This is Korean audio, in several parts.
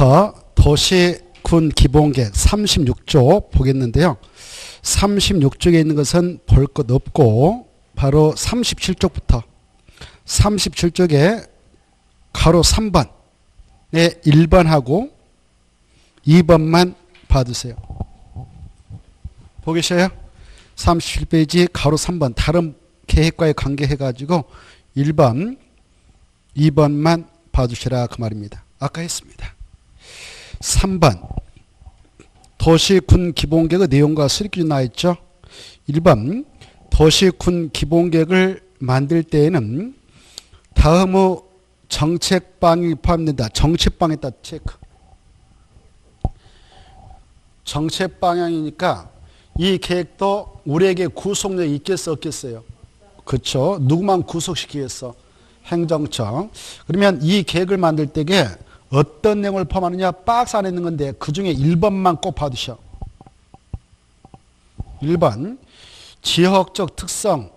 이어서 도시군 기본계획 36조 보겠는데요. 36쪽에 있는 것은 볼 것 없고 바로 37쪽부터 37쪽에 가로 3번에 1번하고 2번만 봐두세요. 보계셔요? 37페이지 가로 3번 다른 계획과의 관계해가지고 1번, 2번만 봐주시라 그 말입니다. 아까 했습니다. 3번 도시군 기본계획의 내용과 수립기준 나와있죠. 1번 도시군 기본계획을 만들 때에는 다음의 정책방향이 포함된다. 정책방향에다 체크. 정책방향이니까 이 계획도 우리에게 구속력이 있겠어 없겠어요? 그렇죠. 누구만 구속시키겠어? 행정청. 그러면 이 계획을 만들 때에 어떤 내용을 포함하느냐 박스 안에 있는 건데 그 중에 1번만 꼭 봐두셔. 1번 지역적 특성,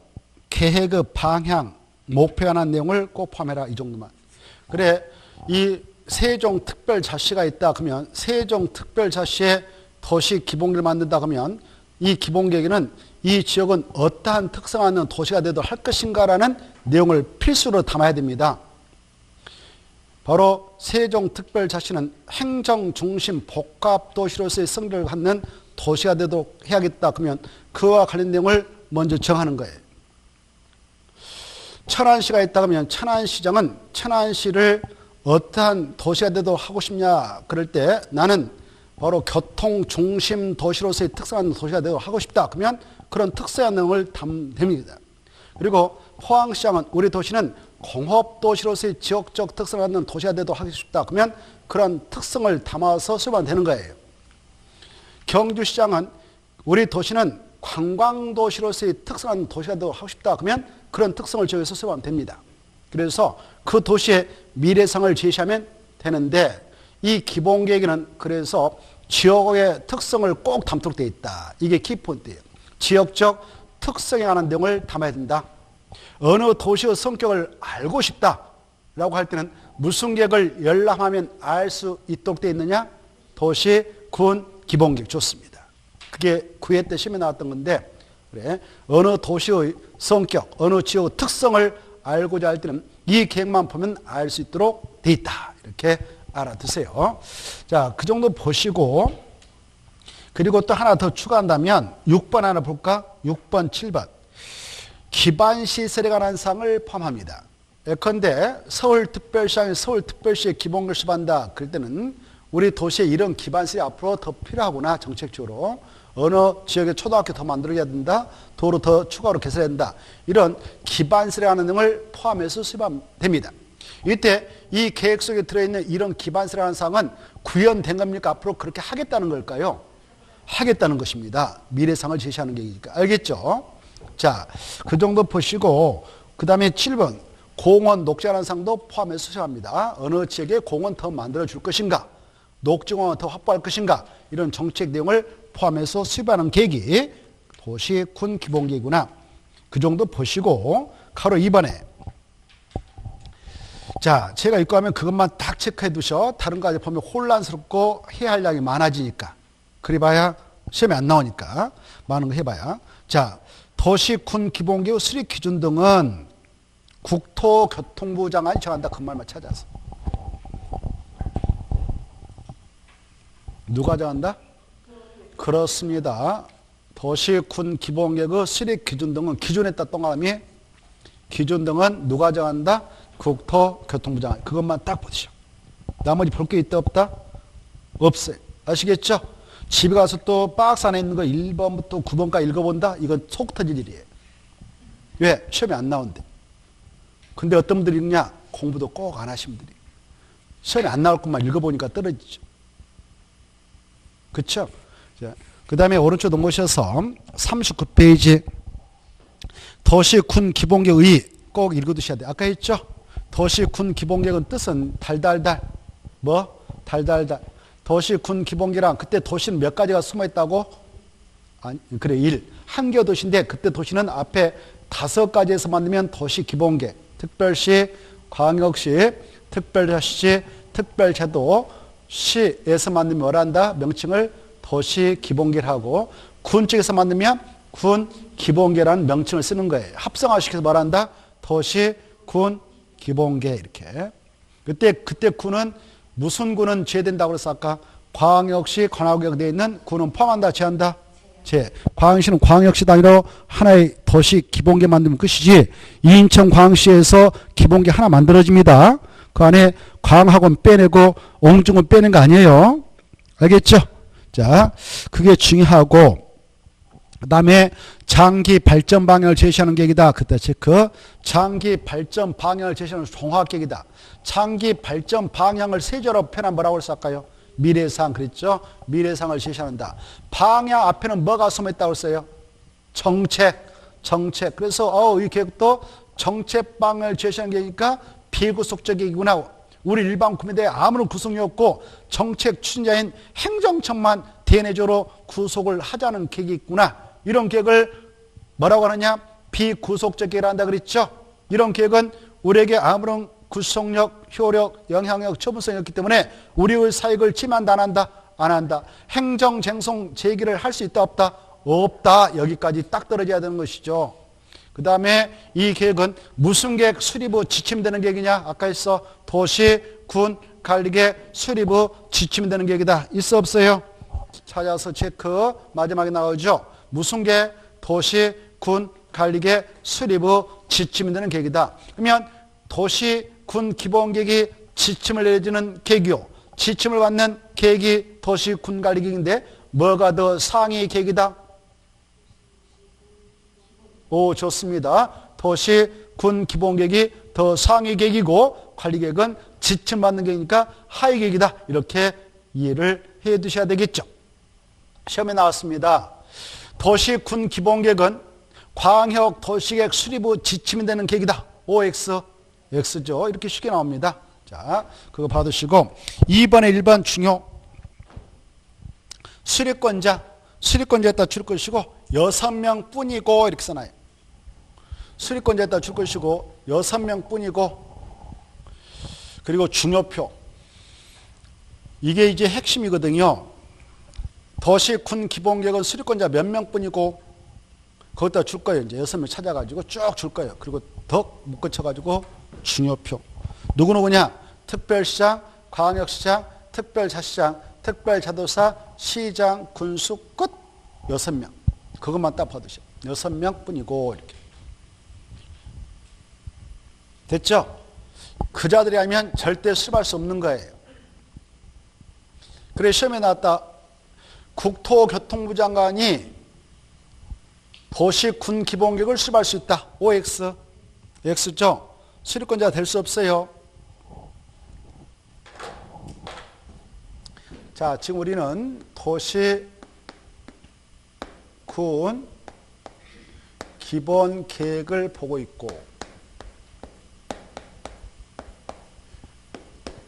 계획의 방향, 목표에 관한 내용을 꼭 포함해라. 이 정도만. 그래 이 세종특별자치가 있다 그러면 세종특별자치의 도시 기본계획을 만든다 그러면 이 기본계획에는 이 지역은 어떠한 특성을 갖는 도시가 되도록 할 것인가라는 내용을 필수로 담아야 됩니다. 바로 세종특별자치는 행정중심 복합도시로서의 성격을 갖는 도시가 되도록 해야겠다 그러면 그와 관련 내용을 먼저 정하는 거예요. 천안시가 있다 그러면 천안시장은 천안시를 어떠한 도시가 되도록 하고 싶냐 그럴 때 나는 바로 교통중심 도시로서의 특성한 도시가 되도록 하고 싶다 그러면 그런 특수한 내용을 담습니다. 그리고 포항시장은 우리 도시는 공업도시로서의 지역적 특성을 갖는 도시가 되도록 하고 싶다 그러면 그런 특성을 담아서 수립하면 되는 거예요. 경주시장은 우리 도시는 관광도시로서의 특성한 도시가 되도록 하고 싶다 그러면 그런 특성을 지역에서 수립하면 됩니다. 그래서 그 도시의 미래상을 제시하면 되는데 이 기본계획에는 그래서 지역의 특성을 꼭 담도록 되어 있다. 이게 키포인트예요. 지역적 특성에 관한 내용을 담아야 된다. 어느 도시의 성격을 알고 싶다라고 할 때는 무슨 계획을 열람하면 알 수 있도록 되어 있느냐? 도시, 군, 기본계획 좋습니다. 그게 9회 때 시험에 나왔던 건데 그래 어느 도시의 성격, 어느 지역의 특성을 알고자 할 때는 이 계획만 보면 알 수 있도록 되어 있다. 이렇게 알아두세요. 자, 그 정도 보시고 그리고 또 하나 더 추가한다면 6번 하나 볼까? 6번, 7번. 기반시설에 관한 사항을 포함합니다. 예컨대 서울특별시장이 서울특별시의 기본계획을 수립한다. 그럴 때는 우리 도시에 이런 기반시설이 앞으로 더 필요하구나. 정책적으로. 어느 지역에 초등학교 더 만들어야 된다. 도로 더 추가로 개설해야 된다. 이런 기반시설에 관한 내용을 포함해서 수립하면 됩니다. 이때 이 계획 속에 들어있는 이런 기반시설이라는 사항은 구현된 겁니까? 앞으로 그렇게 하겠다는 걸까요? 하겠다는 것입니다. 미래상을 제시하는 계획이니까. 알겠죠? 자, 그 정도 보시고 그 다음에 7번 공원 녹지라는 사항도 포함해서 수립합니다. 어느 지역에 공원 더 만들어줄 것인가? 녹지공원을 더 확보할 것인가? 이런 정책 내용을 포함해서 수립하는 계획이 도시 군 기본계획이구나. 그 정도 보시고 가로 2번에 자, 제가 읽고 하면 그것만 딱 체크해 두셔. 다른 거 보면 혼란스럽고 해야 할 양이 많아지니까. 그리 봐야 시험에 안 나오니까. 많은 거 해봐야. 자, 도시군 기본계획 수립 기준 등은 국토교통부 장관이 정한다. 그 말만 찾아서. 누가 정한다? 그렇습니다. 도시군 기본계획의 수립 기준 등은 기준에다 동그라미 기준 등은 누가 정한다? 국토교통부 장관. 그것만 딱 보시죠. 나머지 볼 게 있다 없다? 없어요. 아시겠죠? 집에 가서 또 박스 안에 있는 거 1번부터 9번까지 읽어본다? 이건 속 터질 일이에요. 왜? 시험에 안 나온대. 근데 어떤 분들이 읽냐? 공부도 꼭 안 하신 분들이. 시험에 안 나올 것만 읽어보니까 떨어지죠. 그쵸? 그 다음에 오른쪽 넘으셔서 39페이지 도시군 기본계획의 꼭 읽어두셔야 돼요. 아까 했죠? 도시군 기본계획은 뜻은 달달달. 뭐? 달달달. 도시군 기본계획이랑 그때 도시는 몇 가지가 숨어있다고? 아니, 그래 1. 한 개 도시인데 그때 도시는 앞에 5가지에서 만들면 도시 기본계획. 특별시, 광역시, 특별자치, 특별제도, 시에서 만들면 뭐라 한다? 명칭을 도시 기본계를 하고 군 쪽에서 만들면 군 기본계라는 명칭을 쓰는 거예요. 합성화시켜서 뭐라 한다? 도시 군 기본계 이렇게. 그때 군은 무슨 군은 제외된다고 그랬어 아까? 광역시 관할구역 내에 있는 군은 포함한다 제한다? 제. 광역시는 광역시 단위로 하나의 도시 기본계 만들면 끝이지 인천 광역시에서 기본계 하나 만들어집니다. 그 안에 광학은 빼내고 옹중은 빼는 거 아니에요. 알겠죠? 자, 그게 중요하고 그 다음에 장기 발전 방향을 제시하는 계획이다. 그때 체크. 장기 발전 방향을 제시하는 종합계획이다. 장기 발전 방향을 세조로 표현하면 뭐라고 했을까요? 미래상 그랬죠? 미래상을 제시한다. 방향 앞에는 뭐가 숨어있다고 했어요? 정책. 그래서 이 계획도 정책 방향을 제시하는 계획이니까 비구속적 계획이구나. 우리 일반 국민들의 아무런 구속이 없고 정책 추진자인 행정청만 대내적으로 구속을 하자는 계획이 있구나. 이런 계획을 뭐라고 하느냐? 비구속적 계획을 한다 그랬죠? 이런 계획은 우리에게 아무런 구속력, 효력, 영향력, 처분성이 없기 때문에 우리의 사익을 침해한다 안 한다? 안 한다. 행정쟁송 제기를 할 수 있다 없다? 없다. 여기까지 딱 떨어져야 되는 것이죠. 그 다음에 이 계획은 무슨 계획 수립 후 지침되는 계획이냐? 아까 있어. 도시, 군, 관리계 수립 후 지침되는 계획이다. 있어 없어요? 찾아서 체크. 마지막에 나오죠. 무슨 계획? 도시, 군, 관리계 수립 후 지침되는 계획이다. 그러면 도시, 군 기본계획이 지침을 내려주는 계획이요. 지침을 받는 계획이 도시, 군 관리 계획인데 뭐가 더 상위 계획이다? 오, 좋습니다. 도시, 군 기본계획이 더 상위 계획이고 관리계획은 지침받는 계획이니까 하위 계획이다. 이렇게 이해를 해 두셔야 되겠죠. 시험에 나왔습니다. 도시, 군 기본계획은 광역 도시계획 수립 후 지침이 되는 계획이다. OX, X죠. 이렇게 쉽게 나옵니다. 자, 그거 받으시고 2번에 1번 중요. 수립권자에다 줄 것이고 6명 뿐이고 이렇게 써놔요. 수립권자에다 줄 것이고 6명 뿐이고 그리고 중요표. 이게 이제 핵심이거든요. 도시, 군 기본계획은 수립권자 몇 명 뿐이고 거기다 줄 거예요. 이제 6명 찾아가지고 쭉 줄 거예요. 그리고 더 묶어쳐가지고 중요표. 누구누구냐? 특별시장, 광역시장, 특별자치장, 특별자도사, 시장, 군수 끝 6명. 그것만 딱 받으셔. 6명 뿐이고 이렇게. 됐죠? 그 자들이 하면 절대 수립할 수 없는 거예요. 그래 시험에 나왔다. 국토교통부 장관이 도시, 군 기본계획을 수립할 수 있다. OX. X죠? 수립권자가 될 수 없어요. 자, 지금 우리는 도시, 군 기본계획을 보고 있고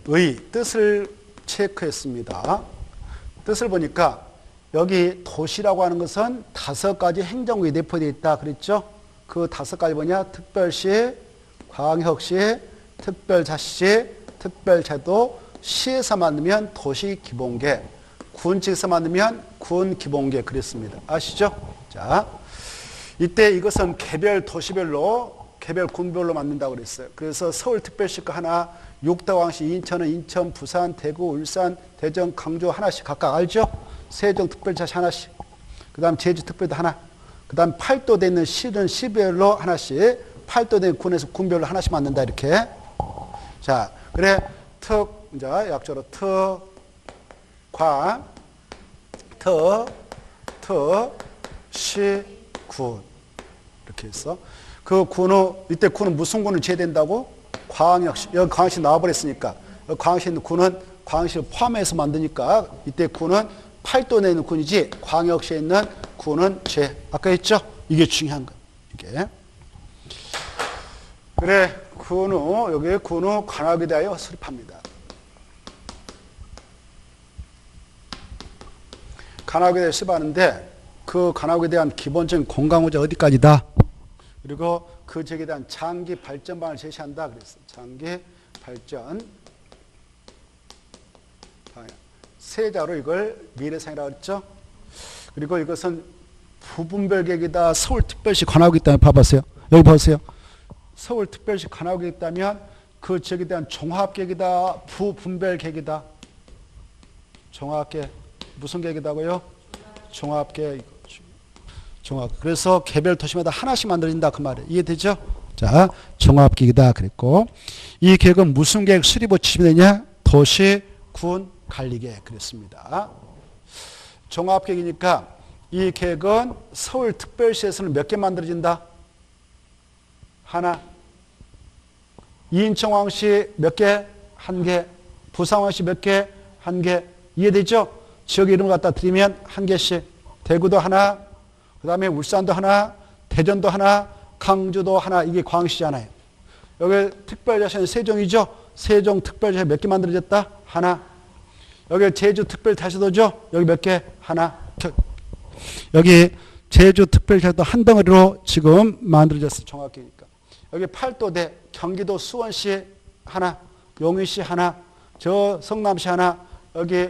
의 뜻을 체크했습니다. 뜻을 보니까 여기 도시라고 하는 것은 5가지 행정구역이 내포되어 있다 그랬죠? 그 5가지 뭐냐? 특별시, 광역시, 특별자치시, 특별제도, 시에서 만들면 도시 기본계, 군 측에서 만들면 군 기본계 그랬습니다. 아시죠? 자, 이때 이것은 개별 도시별로, 개별 군별로 만든다고 그랬어요. 그래서 서울특별시가 하나, 육도광시, 인천은 인천, 부산, 대구, 울산, 대전, 강주 하나씩 각각 알죠? 세종특별자치 하나씩. 그 다음 제주특별도 하나. 그 다음 팔도되어 있는 시는 시별로 하나씩. 팔도된 군에서 군별로 하나씩 만든다 이렇게. 자, 그래 자 약조로 시, 군 이렇게 해서 그 군은 이때 군은 무슨 군을 제외된다고? 광역시. 여기 광역시 나와버렸으니까 여기 광역시에 있는 군은 광역시를 포함해서 만드니까 이때 군은 팔도 내에 있는 군이지 광역시에 있는 군은 아까 했죠? 이게 중요한 거. 이게. 그래, 군우, 여기 군우 관할에 대하여 수립합니다. 관할에 대해 수립하는데 그 관할에 대한 기본적인 공강호자 어디까지다? 그리고 그 지역에 대한 장기 발전방을 제시한다 그랬어. 장기 세자로 이걸 미래상이라고 했죠. 그리고 이것은 부분별계획이다. 서울특별시 관할구에 있다면 봐보세요. 여기 보세요. 서울특별시 관할구에 있다면 그 지역에 대한 종합계획이다. 부분별계획이다. 종합계획. 무슨 계획이다고요? 종합계획. 종합. 그래서 개별 도시마다 하나씩 만들어진다 그 말이에요. 이해되죠? 자, 종합계획이다 그랬고, 이 계획은 무슨 계획 수립을 지시면 되냐? 도시, 군, 관리계획 그랬습니다. 종합계획이니까 이 계획은 서울특별시에서는 몇 개 만들어진다? 하나. 인천왕시 몇 개? 한 개. 부산왕시 몇 개? 한 개. 이해되죠? 지역 이름 갖다 드리면 한 개씩. 대구도 하나, 그 다음에 울산도 하나, 대전도 하나, 강주도 하나. 이게 광시잖아요. 여기 특별자치는 세종이죠? 세종특별자치 몇 개 만들어졌다? 하나. 여기 제주특별자치도죠? 여기 몇 개? 하나. 여기 제주특별자치도 한 덩어리로 지금 만들어졌어요. 종합계획이니까. 여기 팔도대, 경기도 수원시 하나, 용인시 하나, 저 성남시 하나, 여기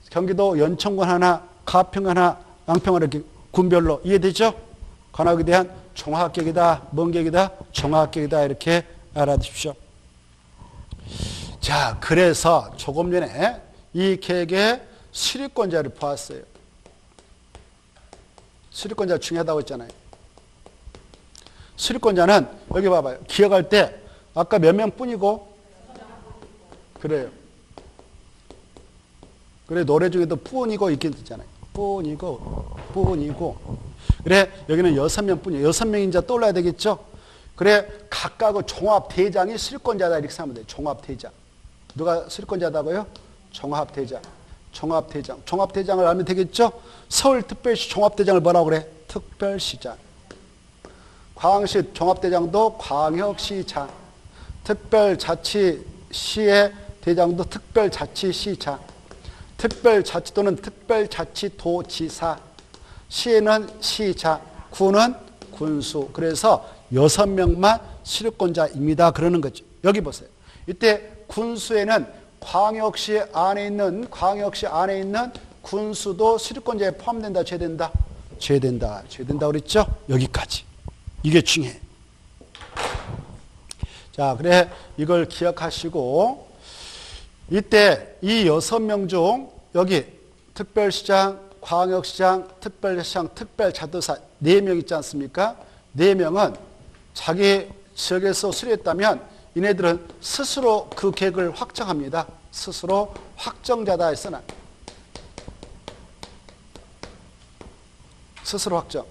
경기도 연천군 하나, 가평 하나, 양평 하나, 이렇게 군별로. 이해되죠? 관할구에 대한 종합계획이다. 뭔 계획이다? 종합계획이다. 이렇게 알아두십시오. 자, 그래서 조금 전에 이 계획의 수립권자를 보았어요. 수립권자 중요하다고 했잖아요. 수립권자는 여기 봐봐요. 기억할 때 아까 몇 명 뿐이고 그래요. 그래 노래 중에도 뿐이고 있긴 있잖아요. 뿐이고 그래 여기는 6명 뿐이에요. 6명인 자 떠올라야 되겠죠. 그래 각각의 종합대장이 수립권자다 이렇게 생각하면 돼요. 종합대장. 누가 수립권자다고요? 종합대장. 종합대장을 알면 되겠죠. 서울특별시 종합대장을 뭐라고 그래? 특별시장. 광역시 종합대장도 광역시장. 특별자치시의 대장도 특별자치시장. 특별자치도는 특별자치도지사. 시에는 시장. 군은 군수. 그래서 6명만 수립권자입니다. 그러는 거죠. 여기 보세요. 이때 군수에는 광역시 안에 있는 군수도 수립권자에 포함된다, 제된다? 제된다 그랬죠? 여기까지. 이게 중요해. 자, 그래 이걸 기억하시고 이때 이 6명 중 여기 특별시장, 광역시장, 특별시장, 특별자도사 4명 있지 않습니까? 4명은 자기 지역에서 수립했다면 이네들은 스스로 그 계획을 확정합니다. 스스로 확정자다 했으나 스스로 확정.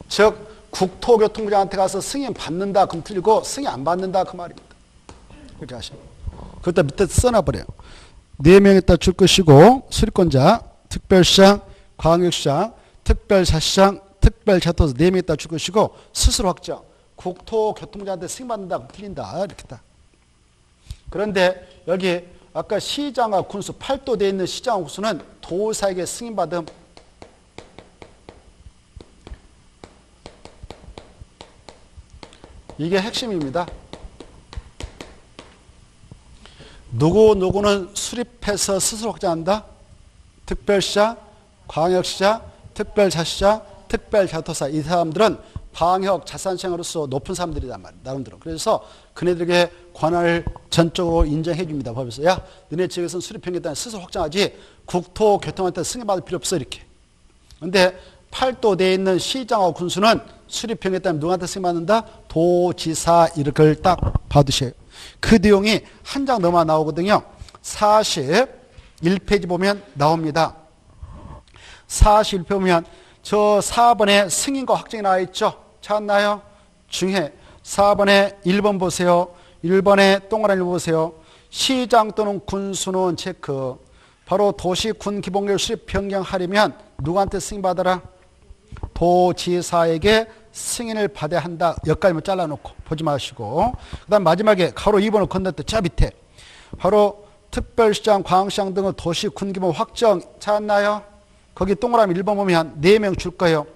즉 국토교통부장한테 가서 승인 받는다 그럼 틀리고 승인 안 받는다 그 말입니다. 그렇게 하시면. 그것도 밑에 써놔버려요. 4명에다 줄 것이고 수립권자, 특별시장, 광역시장, 특별자치장, 특별자도사 4명에다 줄 것이고 스스로 확정. 국토교통부장한테 승인받는다 그럼 틀린다 이렇게 딱. 그런데 여기 아까 시장과 군수 8도되어 있는 시장과 군수는 도사에게 승인받음. 이게 핵심입니다. 누구는 수립해서 스스로 확정한다. 특별시장, 광역시장, 특별자치장, 특별자도사. 이 사람들은 광역자산시장으로서 높은 사람들이란 말이에요. 나름대로. 그래서 그네들에게 권한을 전적으로 인정해 줍니다. 법에서. 야, 너네 지역에서는 수립행위에 스스로 확정하지 국토교통한테 승인받을 필요 없어 이렇게. 그런데 팔도되어 있는 시장하고 군수는 수립행위에 따르면 누구한테 승인받는다? 도지사. 이렇게 딱 받으셔요. 그 내용이 한 장 넘어 나오거든요. 41페이지 보면 나옵니다. 41페이지 보면 저 4번에 승인과 확정이 나와 있죠. 찾았나요? 중에 4번에 1번 보세요. 1번에 동그라미 보세요. 시장 또는 군수는 체크. 바로 도시 군 기본계획 수립 변경하려면 누구한테 승인받아라? 도지사에게 승인을 받아야 한다. 여기까지만 잘라놓고 보지 마시고 그 다음 마지막에 가로 2번을 건넜다. 저 밑에 바로 특별시장, 광역시장 등의 도시 군 기본 확정 찾았나요? 거기 동그라미 1번 보면 4명 줄 거예요.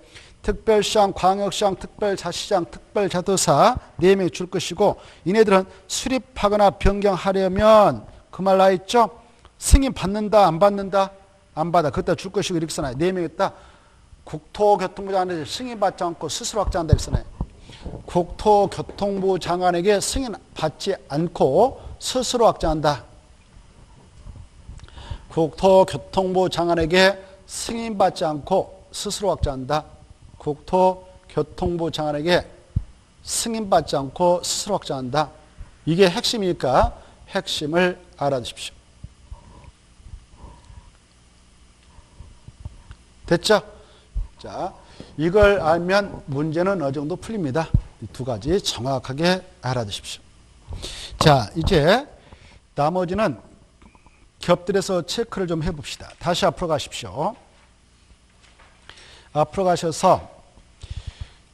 특별시장, 광역시장, 특별자치장, 특별자도사 4명 줄 것이고 이네들은 수립하거나 변경하려면 그 말 나와 있죠? 승인 받는다, 안 받는다? 안 받아. 그때 줄 것이고 이렇게 써놔요. 4명 있다. 국토교통부 장관에게 승인받지 않고 스스로 확정한다 이렇게 써놔요. 국토교통부 장관에게 승인받지 않고 스스로 확정한다. 국토교통부 장관에게 승인받지 않고 스스로 확정한다. 국토교통부 장관에게 승인받지 않고 스스로 확정한다. 이게 핵심이니까 핵심을 알아두십시오. 됐죠? 자, 이걸 알면 문제는 어느 정도 풀립니다. 이 두 가지 정확하게 알아두십시오. 자, 이제 나머지는 겹들여서 체크를 좀 해봅시다. 다시 앞으로 가십시오. 앞으로 가셔서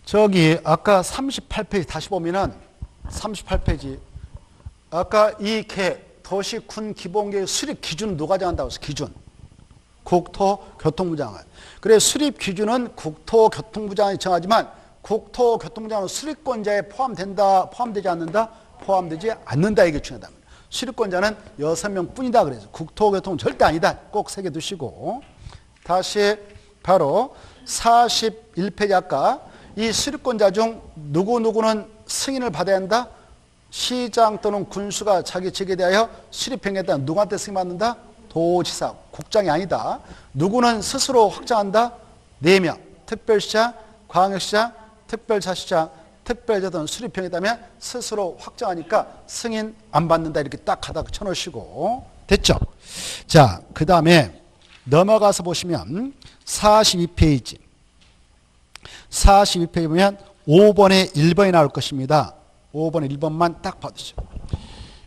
저기 아까 38페이지 다시 보면은 38페이지 아까 이 계획 도시군 기본계획 수립 기준 누가 정한다고 했어요? 기준. 국토교통부 장관. 그래 수립 기준은 국토교통부 장관이 정하지만 국토교통부 장관은 수립권자에 포함된다, 포함되지 않는다? 포함되지 않는다. 이게 중요하다. 수립권자는 6명 뿐이다. 그래서 국토교통은 절대 아니다. 꼭 새겨두시고. 다시 바로 41페이지 아까 이 수립권자 중 누구누구는 승인을 받아야 한다? 시장 또는 군수가 자기 직에 대하여 수립행위에 따라 누구한테 승인받는다? 도지사, 국장이 아니다. 누구는 스스로 확정한다? 4명. 특별시장, 광역시장, 특별자치장, 특별자든 수립행위에 따르면 스스로 확정하니까 승인 안 받는다. 이렇게 딱 하다가 쳐놓으시고. 됐죠? 자, 그 다음에 넘어가서 보시면 42페이지. 42페이지 보면 5번에 1번이 나올 것입니다. 5번에 1번만 딱 봐두시죠.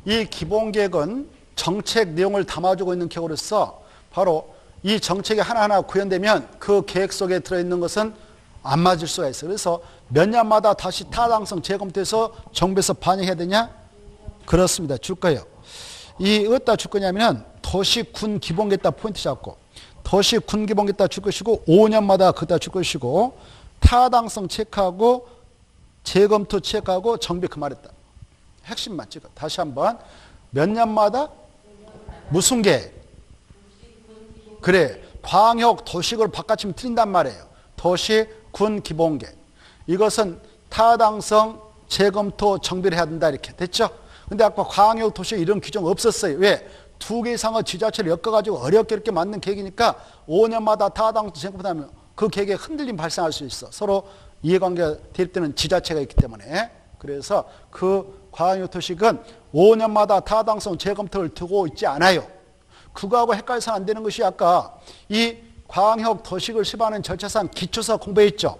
이 기본계획은 정책 내용을 담아주고 있는 계획으로서 바로 이 정책이 하나하나 구현되면 그 계획 속에 들어있는 것은 안 맞을 수가 있어요. 그래서 몇 년마다 다시 타당성 재검토해서 정부에서 반영해야 되냐? 그렇습니다. 줄 거예요. 이 어디다 줄 거냐면 도시군 기본계획 포인트 잡고 도시군 기본계획 줄 것이고 5년마다 그다 줄 것이고 타당성 체크하고 재검토 체크하고 정비 그 말했다. 핵심만 찍어. 다시 한번 몇 년마다 무슨 계획? 그래 광역 도시구를 바깥치면 틀린단 말이에요. 도시군 기본계획. 이것은 타당성 재검토 정비를 해야 된다 이렇게 됐죠? 근데 아까 광역 도시에 이런 규정 없었어요. 왜? 2개 이상의 지자체를 엮어가지고 어렵게 이렇게 만든 계획이니까 5년마다 타당성 재검토하면 그 계획에 흔들림 발생할 수 있어. 서로 이해관계가 대립되는 지자체가 있기 때문에. 그래서 그 광역도시는 5년마다 타당성 재검토를 두고 있지 않아요. 그거하고 헷갈려서는 안 되는 것이 아까 이 광역도시를 수립하는 절차상 기초조사 공부했죠.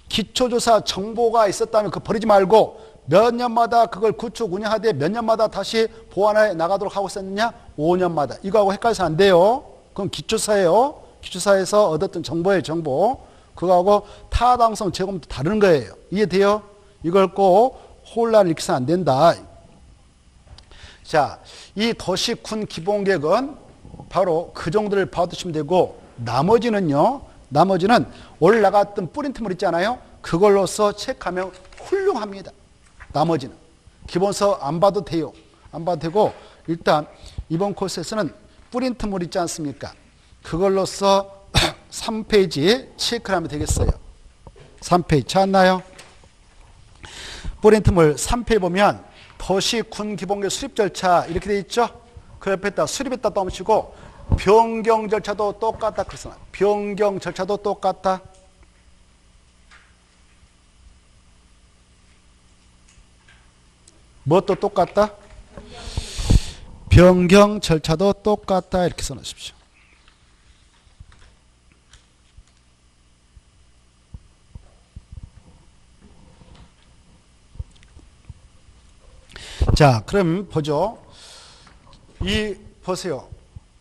기초조사 정보가 있었다면 그거 버리지 말고 몇 년마다 그걸 구축 운영하되 몇 년마다 다시 보완해 나가도록 하고 있었느냐? 5년마다. 이거하고 헷갈려서는 안 돼요. 그건 기초사예요. 기초사에서 얻었던 정보예요. 정보. 그거하고 타당성 재검토 다른 거예요. 이해돼요? 이걸 꼭 혼란을 일으켜서는 안 된다. 자, 이 도시군 기본계획은 바로 그 정도를 봐두시면 되고 나머지는요. 나머지는 오늘 나갔던 프린트물 있잖아요. 그걸로써 체크하면 훌륭합니다. 나머지는. 기본서 안 봐도 돼요. 안 봐도 되고 일단 이번 코스에서는 프린트물 있지 않습니까? 그걸로써 3페이지 체크를 하면 되겠어요. 3페이지 찾았나요? 프린트물 3페이지 보면 도시군 기본계획 수립 절차 이렇게 돼 있죠? 그 옆에다 수립했다 떠붙이고 변경 절차도 똑같다. 그래서 변경 절차도 똑같다. 뭣도 똑같다? 변경 절차도 똑같다. 이렇게 써놓으십시오. 자, 그럼 보죠. 보세요.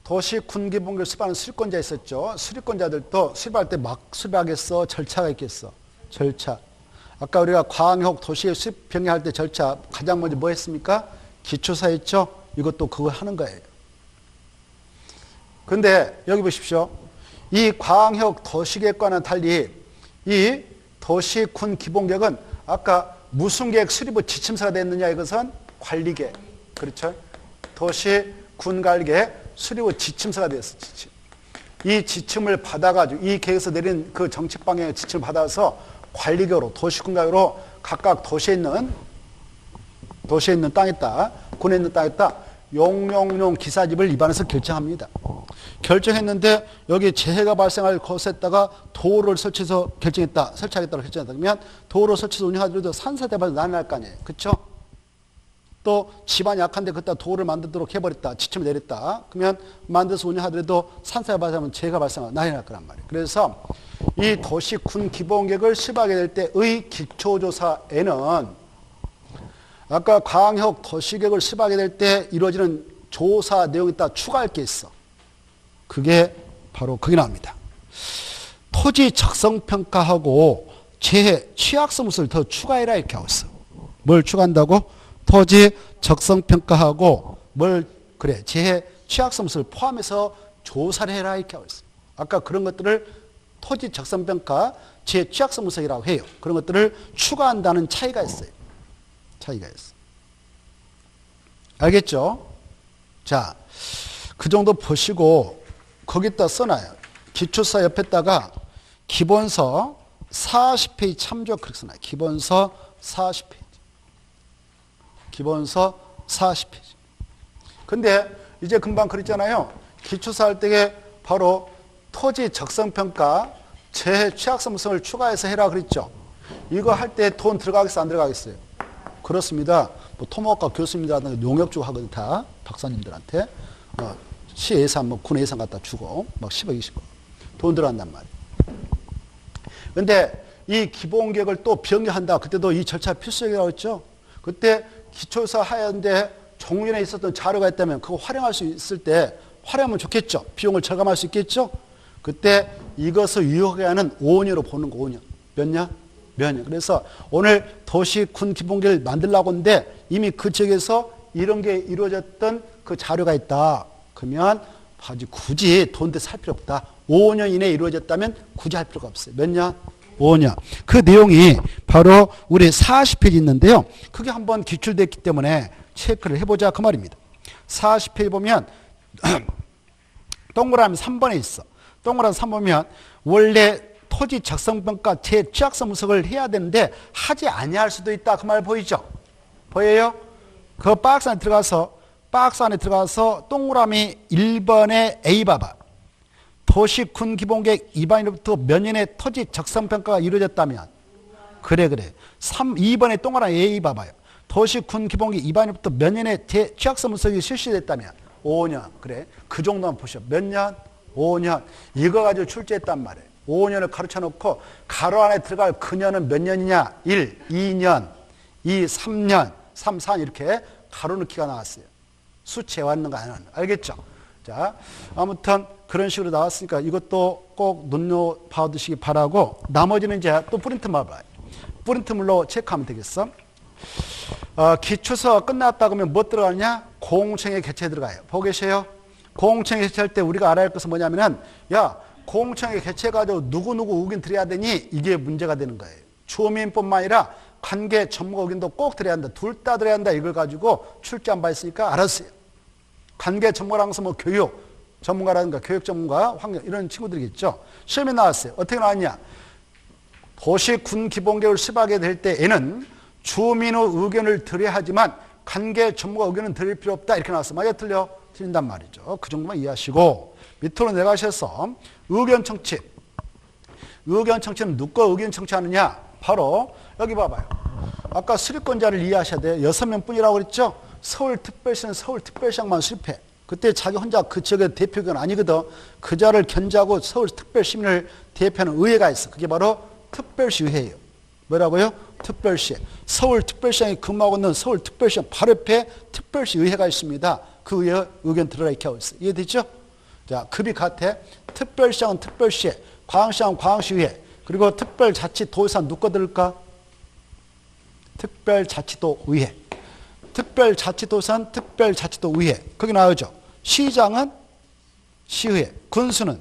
도시군 기본계획 수립하는 수립권자 있었죠. 수립권자들도 수립할 때 막 수립하겠어? 절차가 있겠어? 절차. 아까 우리가 광역 도시의 수립 병행할 때 절차 가장 먼저 뭐 했습니까? 기초사 했죠? 이것도 그거 하는 거예요. 근데 여기 보십시오. 이 광역 도시계획과는 달리 이 도시군 기본계획은 아까 무슨 계획 수립의 지침서가 됐느냐? 이것은 관리계획. 그렇죠? 도시군 관리계획 수립의 지침서가 되었어. 지침. 이 지침을 받아가지고 이 계획에서 내린 그 정책 방향의 지침을 받아서 관리격으로 도시군각으로 각각 도시에 있는 땅에다 군에 있는 땅에다 용용용 기사집을 입안해서 결정합니다. 결정했는데 여기 재해가 발생할 곳에다가 도로를 설치하겠다고 결정했다. 그러면 도로를 설치해서 운영하더라도 산사대반이 난할 거 아니에요. 그렇죠? 또 집안이 약한데 그때 도로를 만들도록 해버렸다. 지침을 내렸다. 그러면 만들어서 운영하더라도 산사가 발생하면 재해가 발생하면 난리 날 거란 말이에요. 그래서 이 도시군 기본계획을 수립하게 될 때의 기초조사에는 아까 광역 도시계획을 수립하게 될 때 이루어지는 조사 내용에다 추가할 게 있어. 그게 바로 거기 나옵니다. 토지 적성평가하고 재해 취약성을 더 추가해라 이렇게 하고 있어. 뭘 추가한다고? 토지 적성평가하고 재해 취약성을 포함해서 조사를 해라 이렇게 하고 있어. 아까 그런 것들을 토지 적성평가, 재해 취약성분석이라고 해요. 그런 것들을 추가한다는 차이가 있어요. 알겠죠? 자, 그 정도 보시고 거기다 써놔요. 기초사 옆에다가 기본서 40페이지 참조 그렇게 써놔요. 기본서 40페이지. 기본서 40페이지. 근데 이제 금방 그랬잖아요. 기초사 할 때에 바로 토지 적성평가, 재해 취약성분석을 추가해서 해라 그랬죠. 이거 할 때 돈 들어가겠어 안 들어가겠어요? 그렇습니다. 뭐 토목과 교수님들한테 용역 주고 하거든 다 박사님들한테 시 예산 군 예산 갖다 주고 막 10억 20억 돈 들어간단 말이에요. 근데 이 기본계획을 또 변경한다. 그때도 이 절차 필수적이라고 했죠. 그때 기초사 하였는데 종전에 있었던 자료가 있다면 그거 활용할 수 있을 때 활용하면 좋겠죠. 비용을 절감할 수 있겠죠. 그때 이것을 유효하게 하는 5년으로 보는 거. 5년. 몇 년? 몇 년. 그래서 오늘 도시군 기본계획을 만들려고 하는데 이미 그 지역에서 이런 게 이루어졌던 그 자료가 있다. 그러면 굳이 돈대 살 필요 없다. 5년 이내에 이루어졌다면 굳이 할 필요가 없어요. 몇 년? 5년. 그 내용이 바로 우리 40페이지 있는데요. 그게 한번 기출됐기 때문에 체크를 해보자 그 말입니다. 40페이지 보면 동그라미 3번에 있어. 동그라미 3번 보면 원래 토지 적성평가 재 취약성 분석을 해야 되는데 하지 아니할 수도 있다. 그 말 보이죠? 보여요? 그 박스 안에 들어가서 동그라미 1번에 A 봐봐. 도시군 기본계획 입안으로부터 몇 년의 토지 적성평가가 이루어졌다면 그래 2번에 동그라미 A 봐봐요. 도시군 기본계획 입안으로부터 몇 년의 취약성 분석이 실시됐다면 5년. 그래. 그 정도만 보셔. 몇 년? 5년. 이거 가지고 출제했단 말이에요. 5년을 가르쳐 놓고 가로 안에 들어갈 그년은 몇 년이냐? 1, 2년, 2, 3년, 3, 4년 이렇게 가로 넣기가 나왔어요. 수치해 왔는 거 아니야? 알겠죠? 자, 아무튼 그런 식으로 나왔으니까 이것도 꼭 눈여봐두시기 바라고 나머지는 이제 또 프린트만 봐요. 프린트물로 체크하면 되겠어. 기초서 끝났다 그러면 뭐 들어가냐? 공청회 개최 들어가요. 보고 계세요? 공청회 개최할 때 우리가 알아야 할 것은 뭐냐면은 공청회 개최해가지고 누구누구 의견 드려야 되니 이게 문제가 되는 거예요. 주민뿐만 아니라 관계 전문가 의견도 꼭 드려야 한다. 둘 다 드려야 한다. 이걸 가지고 출제 안 받았으니까 알았어요. 관계 전문가라는 것은 뭐 교육 전문가라든가 교육 전문가, 환경 이런 친구들이겠죠. 시험에 나왔어요. 어떻게 나왔냐? 도시군 기본계획을 수립하게 될 때에는 주민의 의견을 드려야 하지만 관계 전문가 의견은 드릴 필요 없다. 이렇게 나왔어요. 맞아 틀려? 틀린단 말이죠. 그 정도만 이해하시고 밑으로 내려가셔서 의견 청취. 의견 청취는 누가 의견 청취하느냐? 바로 여기 봐봐요. 아까 수립권자를 이해하셔야 돼요. 6명 뿐이라고 그랬죠? 서울특별시는 서울특별시장만 수립해. 그때 자기 혼자 그 지역의 대표가 아니거든. 그 자를 견제하고 서울특별시민을 대표하는 의회가 있어. 그게 바로 특별시의회예요. 뭐라고요? 특별시. 서울특별시장이 근무하고 있는 서울특별시장 바로 옆에 특별시의회가 있습니다. 그 의회 의견 들어라 이렇게 하고 있어요. 이해되죠? 자, 급이 같아. 특별시장은 특별시에, 광역시장은 광역시의회, 그리고 특별자치도에서 누가 들을까? 특별자치도의회. 특별자치도에서는 특별자치도의회. 거기 나오죠. 시장은 시의회, 군수는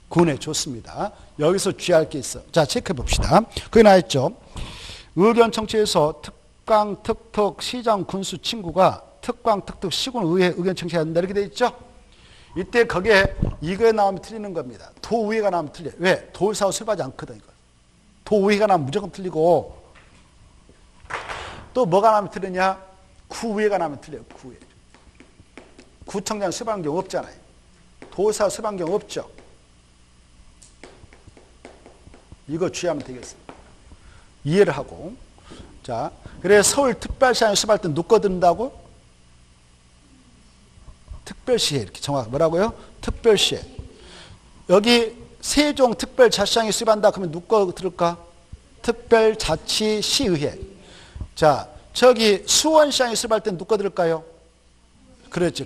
군에 좋습니다. 여기서 주의할 게 있어. 자, 체크해 봅시다. 거기 나와있죠. 의견 청취에서 특강, 특특, 시장, 군수 친구가 특광, 특특, 시군, 의회 의견 청취해야 된다. 이렇게 돼 있죠. 이때 거기에 이거에 나오면 틀리는 겁니다. 도우회가 나오면 틀려요. 왜? 도의사하고 수립하지 않거든. 이거. 도우회가 나오면 무조건 틀리고 또 뭐가 나오면 틀리냐? 구의회가 나오면 틀려요. 구의회. 구청장 수립하는 경우 없잖아요. 도의사 수립하는 경우 없죠. 이거 주의하면 되겠습니다. 이해를 하고. 자, 그래 서울특별시장에 수립할 때 누가 든다고? 특별시에 이렇게 정확히 뭐라고요? 특별시에. 여기 세종특별자치시장에 수립한다 그러면 누가 들을까? 특별자치시의회. 자, 저기 수원시장에 수립할 때 누가 들을까요? 그렇죠.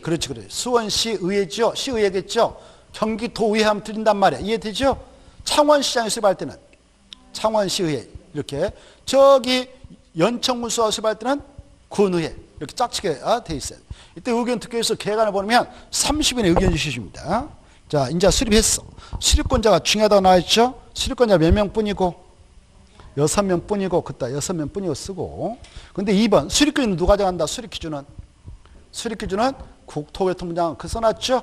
수원시의회죠. 시의회겠죠. 경기도의회 하면 들린단 말이야. 이해되죠? 창원시장에 수립할 때는 창원시의회 이렇게. 저기 연천군수와 수립할 때는 군의회 이렇게 짝치게 돼 있어요. 이때 의견 특별에서 개관을 보면 30인의 의견 주십니다. 자, 이제 수립했어. 수립권자가 중요하다고 나와있죠? 수립권자 몇 명뿐이고 6명뿐이고 그따 6명뿐이고 쓰고. 근데 2번 수립기준은 누가 정한다? 수립기준은 국토교통부장관 그 써놨죠?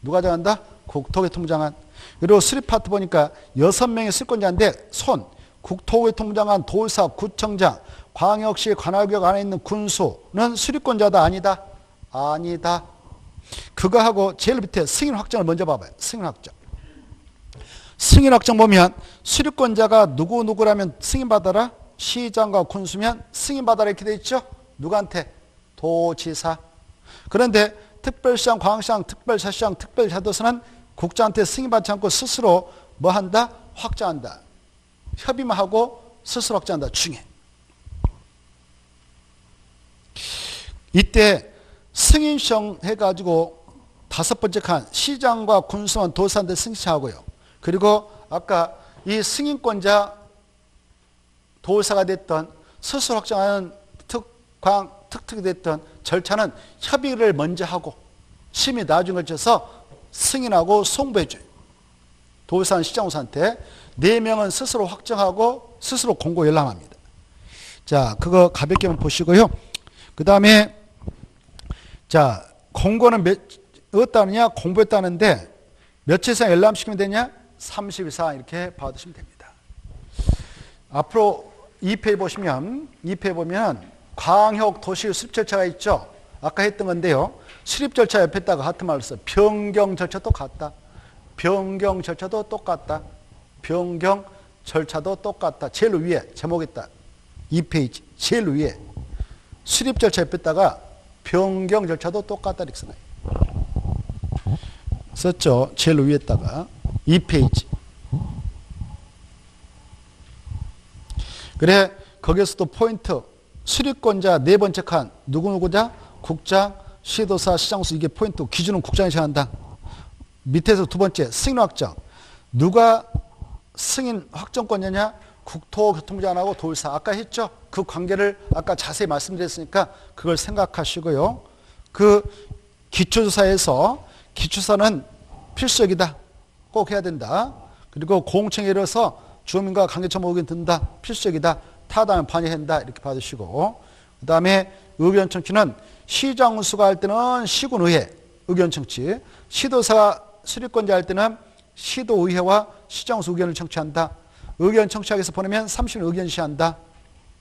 누가 정한다? 국토교통부장관. 그리고 수립 파트 보니까 6명의 수립권자인데 손 국토교통부장관, 도의사, 구청장, 광역시 관할구역 안에 있는 군수는 수립권자다 아니다? 아니다. 그거 하고 제일 밑에 승인 확정을 먼저 봐봐요. 승인 확정. 승인 확정 보면 수립권자가 누구누구라면 승인받아라. 시장과 군수면 승인받아라 이렇게 돼 있죠. 누구한테? 도지사. 그런데 특별시장, 광역시장, 특별자치시장, 특별자도서는 국장한테 승인받지 않고 스스로 뭐 한다? 확정한다. 협의만 하고 스스로 확정한다. 중에. 이때 승인 시정 해가지고 5번째 칸 시장과 군수만 도지사한테 승인 시정하고요. 그리고 아까 이 승인권자 도지사가 됐던 스스로 확정하는 특특이 됐던 절차는 협의를 먼저 하고 심의 나중에 걸쳐서 승인하고 송부해줘요. 도지사는 시장우사한테 4명은 스스로 확정하고 스스로 공고 열람합니다. 자, 그거 가볍게 한번 보시고요. 그 다음에 자, 공고는 어디다느냐? 공부했다는데 며칠 이상 열람시키면 되냐? 30일 이상 이렇게 받으시면 됩니다. 앞으로 2페이지 보시면 2페이지 보면 광역 도시 수립 절차가 있죠. 아까 했던 건데요. 수립 절차 옆에다가 같은 말을 써. 변경 절차도 같다. 변경 절차도 똑같다. 변경 절차도 똑같다. 제일 위에 제목 있다. 2페이지 제일 위에 수립 절차 옆에다가 변경 절차도 똑같다 이렇게 써놔요. 썼죠. 제일 위에다가 2페이지. 그래 거기에서도 포인트 수립권자 4번째 칸 누구누구자? 국장, 시도사, 시장수 이게 포인트. 기준은 국장이 정한다. 밑에서 2번째 승인 확정. 누가 승인 확정권자냐? 국토교통부장관하고 도의사. 아까 했죠? 그 관계를 아까 자세히 말씀드렸으니까 그걸 생각하시고요. 그 기초조사에서 기초조사는 필수적이다. 꼭 해야 된다. 그리고 공청회에 이뤄서 주민과 관계처 의견 듣는다. 필수적이다. 타당하면 반영한다. 이렇게 받으시고 그 다음에 의견 청취는 시장수가 할 때는 시군의회 의견 청취, 시도사가 수립권자 할 때는 시도의회와 시장수 의견을 청취한다. 의견 청취하기 위해서 보내면 30일 의견 시한다.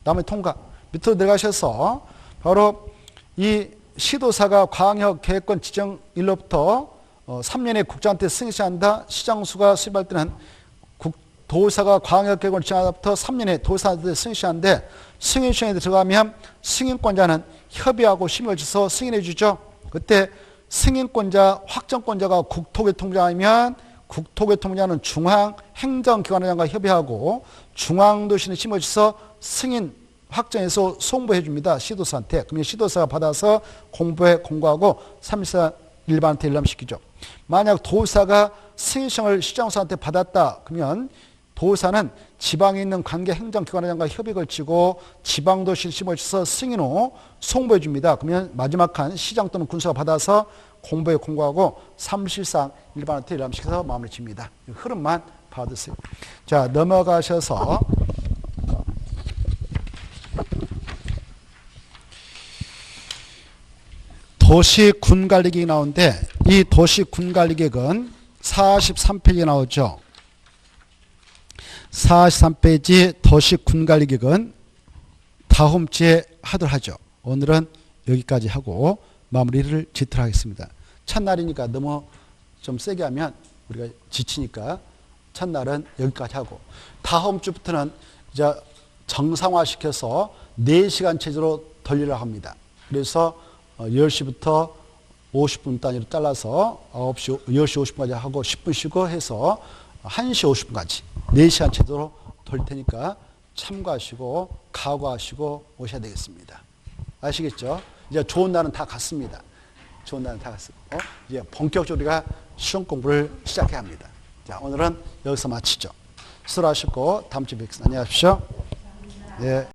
다음에 통과. 밑으로 내려가셔서 바로 이 시도사가 광역계획권 지정일로부터 3년에 국장한테 승인 시한다. 시장수가 수립할 때는 도의사가 광역계획권 지정일로부터 3년에 도의사한테 승인 시한데 승인 시행에 들어가면 승인권자는 협의하고 심의를 줘서 승인해 주죠. 그때 승인권자, 확정권자가 국토교통부장이면 국토교통부장은 중앙행정기관장과 협의하고 중앙도시는 심의를 줘서 승인 확정해서 송부해 줍니다. 시도사한테. 그러면 시도사가 받아서 공부에 공고하고 3일사 일반한테 일람시키죠. 만약 도의사가 승인시정을 시장수한테 받았다. 그러면 도의사는 지방에 있는 관계 행정기관장과 협의 걸치고 지방도시 심의를 줘서 승인 후 송부해 줍니다. 그러면 마지막 칸 시장 또는 군수가 받아서 공부에 공고하고 3실상 일반한테 일람시켜서 마무리 칩니다. 흐름만 받으세요. 자, 넘어가셔서 도시 군관리계획이 나오는데 이 도시 군관리계획은 43페이지에 나오죠. 43페이지 도시 군관리계획은 다음 주에 하도록 하죠. 오늘은 여기까지 하고 마무리를 짓도록 하겠습니다. 첫날이니까 너무 좀 세게 하면 우리가 지치니까 첫날은 여기까지 하고 다음 주부터는 이제 정상화시켜서 4시간 체제로 돌리려고 합니다. 그래서 10시부터 50분 단위로 잘라서 10시 50분까지 하고 10분 쉬고 해서 1시 50분까지 4시간 체제로 돌릴 테니까 참고하시고 각오하시고 오셔야 되겠습니다. 아시겠죠? 이제 좋은 날은 다 갔습니다. 좋은 날은 다 갔고 이제 본격적으로 우리가 시험 공부를 시작해야 합니다. 자, 오늘은 여기서 마치죠. 수고하셨고 다음 주에 뵙겠습니다. 안녕히 가십시오. 예.